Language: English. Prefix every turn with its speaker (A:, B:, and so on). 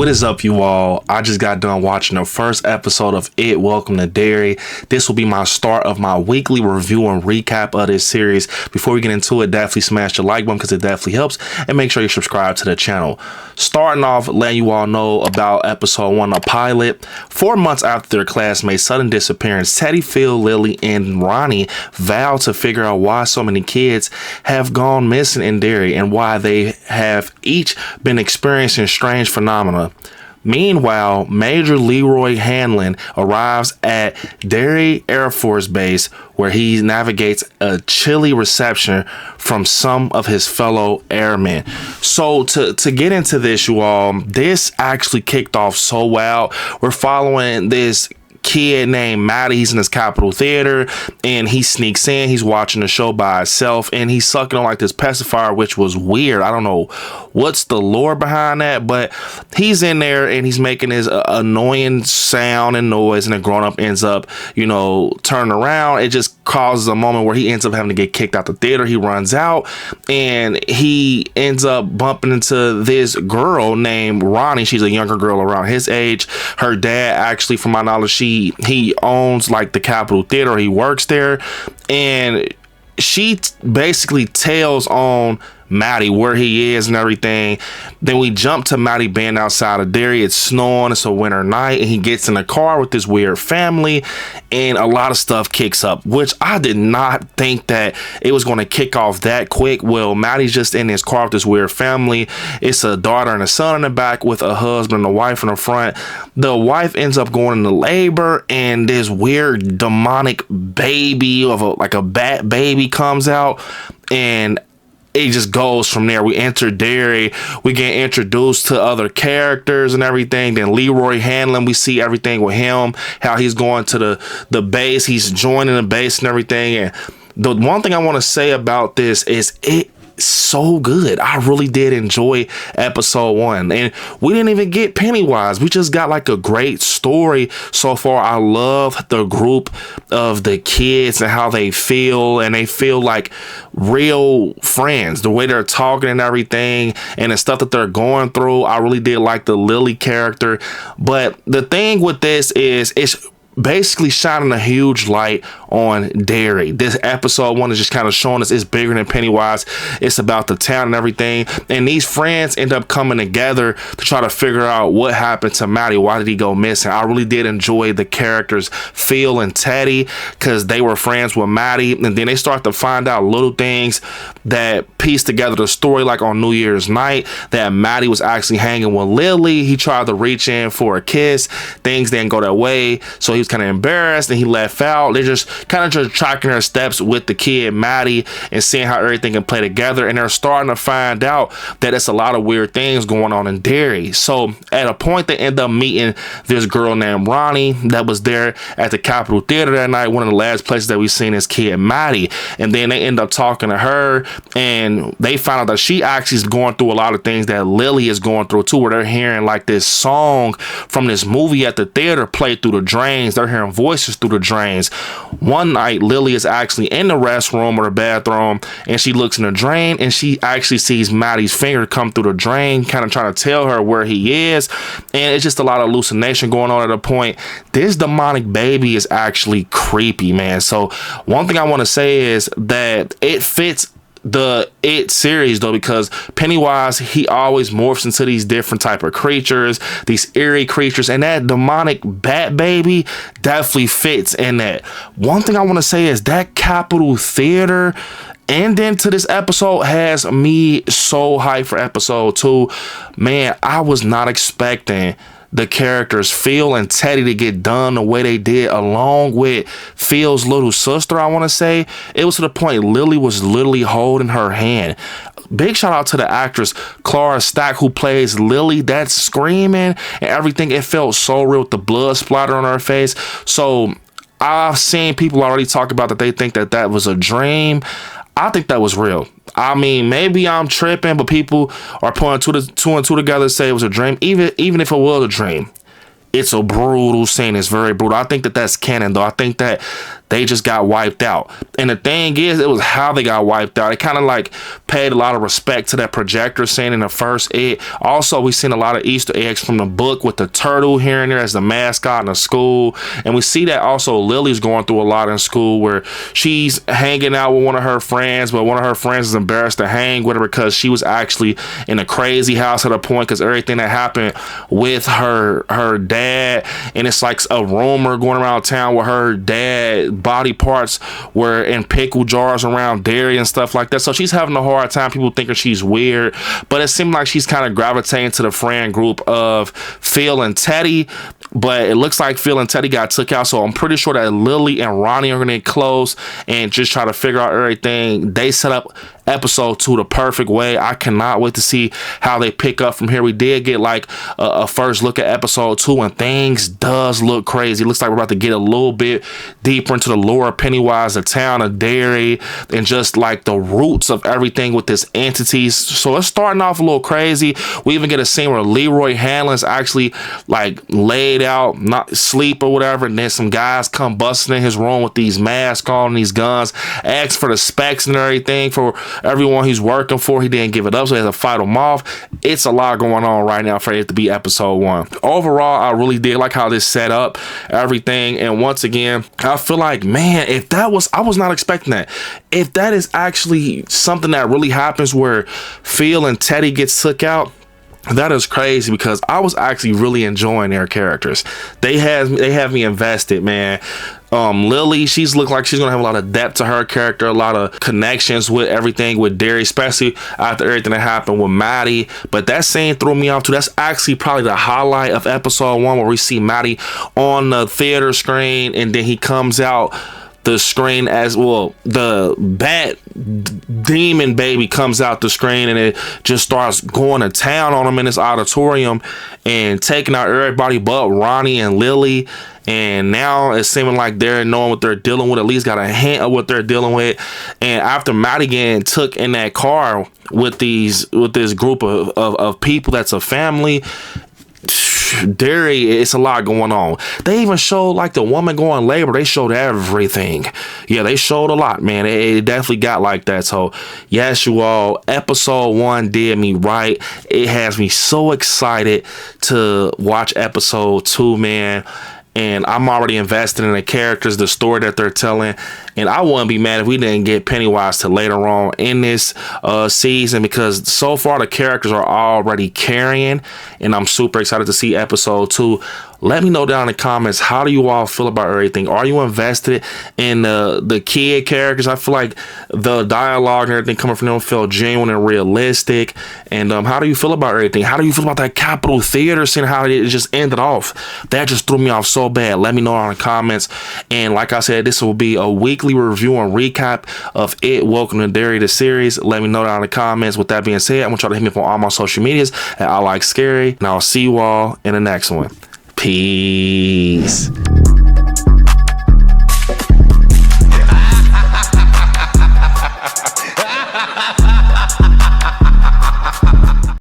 A: is up, you all? I just got done watching the first episode of It Welcome to Derry. This will be my start of my weekly review and recap of this series. Before we get into it, definitely smash the like button because it definitely helps, and make sure you subscribe to the channel. Starting off, letting you all know about episode 1, the pilot. 4 months after their classmate's sudden disappearance, Teddy, Phil, Lilly, and Ronnie vow to figure out why so many kids have gone missing in Derry and why they have each been experiencing strange phenomena. Meanwhile, Major Leroy Hanlon arrives at Derry Air Force Base, where he navigates a chilly reception from some of his fellow airmen. So to get into this, you all, this actually kicked off so well. We're following this kid named Maddie. He's in his Capitol Theater, and he sneaks in. He's watching the show by himself, and he's sucking on like this pacifier, which was weird. I don't know what's the lore behind that, but he's in there and he's making his annoying sound and noise, and the grown-up ends up, turning around. It just causes a moment where he ends up having to get kicked out the theater. He runs out and he ends up bumping into this girl named Ronnie. She's a younger girl around his age. Her dad, actually, from my knowledge, he owns like the Capitol Theater. He works there, and she basically tells on Maddie where he is and everything. Then we jump to Maddie being outside of Derry. It's snowing. It's a winter night, and he gets in a car with this weird family, and a lot of stuff kicks up, which I did not think that it was going to kick off that quick. Well, Maddie's just in his car with this weird family. It's a daughter and a son in the back with a husband and a wife in the front. The wife ends up going into labor, and this weird demonic baby of a bat baby comes out, and it just goes from there. We enter Derry. We get introduced to other characters and everything. Then Leroy Hanlon, we see everything with him, how he's going to the base. He's joining the base and everything. And the one thing I want to say about this is it's so good. I really did enjoy episode 1, and we didn't even get Pennywise. We just got like a great story so far. I love the group of the kids and how they feel, and they feel like real friends, the way they're talking and everything, and the stuff that they're going through. I really did like the Lilly character. But the thing with this is it's basically shining a huge light on Derry. This episode 1 is just kind of showing us it's bigger than Pennywise. It's about the town and everything, and these friends end up coming together to try to figure out what happened to Maddie. Why did he go missing? I really did enjoy the characters Phil and Teddy, because they were friends with Maddie, and then they start to find out little things that piece together the story, like on New Year's night that Maddie was actually hanging with Lilly. He tried to reach in for a kiss. Things didn't go that way, so he was kind of embarrassed and he left out. They're just kind of just tracking their steps with the kid Maddie and seeing how everything can play together, and they're starting to find out that it's a lot of weird things going on in Derry. So at a point they end up meeting this girl named Ronnie that was there at the Capitol Theater that night, one of the last places that we've seen this kid Maddie. And then they end up talking to her, and they find out that she actually is going through a lot of things that Lilly is going through too, where they're hearing like this song from this movie at the theater play through the drains. They're hearing voices through the drains. One night Lilly is actually in the restroom or the bathroom, and she looks in the drain, and she actually sees Maddie's finger come through the drain, kind of trying to tell her where he is. And it's just a lot of hallucination going on at a point. This demonic baby is actually creepy, man. So one thing I want to say is that it fits the It series though, because Pennywise, he always morphs into these different type of creatures, these eerie creatures, and that demonic bat baby definitely fits in that. One thing I want to say is that Capitol Theater ending to this episode has me so hyped for episode 2. Man, I was not expecting the characters Phil and Teddy to get done the way they did, along with Phil's little sister. I want to say it was to the point Lilly was literally holding her hand. Big shout out to the actress Clara Stack, who plays Lilly. That screaming and everything, it felt so real with the blood splatter on her face. So I've seen people already talk about that they think that that was a dream. I think that was real. I mean, maybe I'm tripping, but people are putting two and two together to say it was a dream. Even if it was a dream, it's a brutal scene. It's very brutal. I think that that's canon, though. I think that they just got wiped out. And the thing is, it was how they got wiped out. It kind of like paid a lot of respect to that projector scene in the first It. Also, we seen a lot of Easter eggs from the book with the turtle here and there as the mascot in the school. And we see that also Lily's going through a lot in school, where she's hanging out with one of her friends, but one of her friends is embarrassed to hang with her because she was actually in a crazy house at a point because everything that happened with her dad. And it's like a rumor going around town where her dad body parts were in pickle jars around Derry and stuff like that. So she's having a hard time, people thinking she's weird, but it seemed like she's kind of gravitating to the friend group of Phil and Teddy. But it looks like Phil and Teddy got took out, so I'm pretty sure that Lilly and Ronnie are gonna get close and just try to figure out everything. They set up episode 2 the perfect way. I cannot wait to see how they pick up from here. We did get like a first look at episode 2, and things does look crazy. It looks like we're about to get a little bit deeper into the lore of Pennywise, the town of Derry, and just like the roots of everything with this entities. So it's starting off a little crazy. We even get a scene where Leroy Hanlon's actually like laid out, not sleep or whatever, and then some guys come busting in his room with these masks on and these guns, ask for the specs and everything for everyone he's working for. He didn't give it up, so he has to fight them off. It's a lot going on right now for it to be episode 1. Overall, I really did like how this set up everything, and once again, I feel like, man, if that was, I was not expecting that. If that is actually something that really happens where Phil and Teddy gets took out, that is crazy, because I was actually really enjoying their characters. They have me invested, man. Lilly, she's looked like she's gonna have a lot of depth to her character, a lot of connections with everything with Derry, especially after everything that happened with Maddie. But that scene threw me off too. That's actually probably the highlight of episode 1, where we see Maddie on the theater screen, and then he comes out the screen as well. The bat demon baby comes out the screen, and it just starts going to town on him in this auditorium and taking out everybody but Ronnie and Lilly. And now it's seeming like they're knowing what they're dealing with, at least got a hint of what they're dealing with. And after Maddie getting took in that car with this group of people that's a family, Derry, it's a lot going on. They even showed like the woman going labor. They showed everything. Yeah, they showed a lot, man. It definitely got like that. So yes, you all, episode 1 did me right. It has me so excited to watch episode 2, man. And I'm already invested in the characters, the story that they're telling. And I wouldn't be mad if we didn't get Pennywise till later on in this season, because so far the characters are already carrying, and I'm super excited to see episode 2. Let me know down in the comments, how do you all feel about everything? Are you invested in the kid characters? I feel like the dialogue and everything coming from them felt genuine and realistic. And how do you feel about everything? How do you feel about that Capitol Theater scene, how it just ended off? That just threw me off so bad. Let me know down in the comments. And like I said, this will be a weekly review and recap of It Welcome to Derry, the series. Let me know down in the comments. With that being said, I'm gonna try to hit me up on all my social medias at ILIKESCARY, and I'll see you all in the next one. Peace.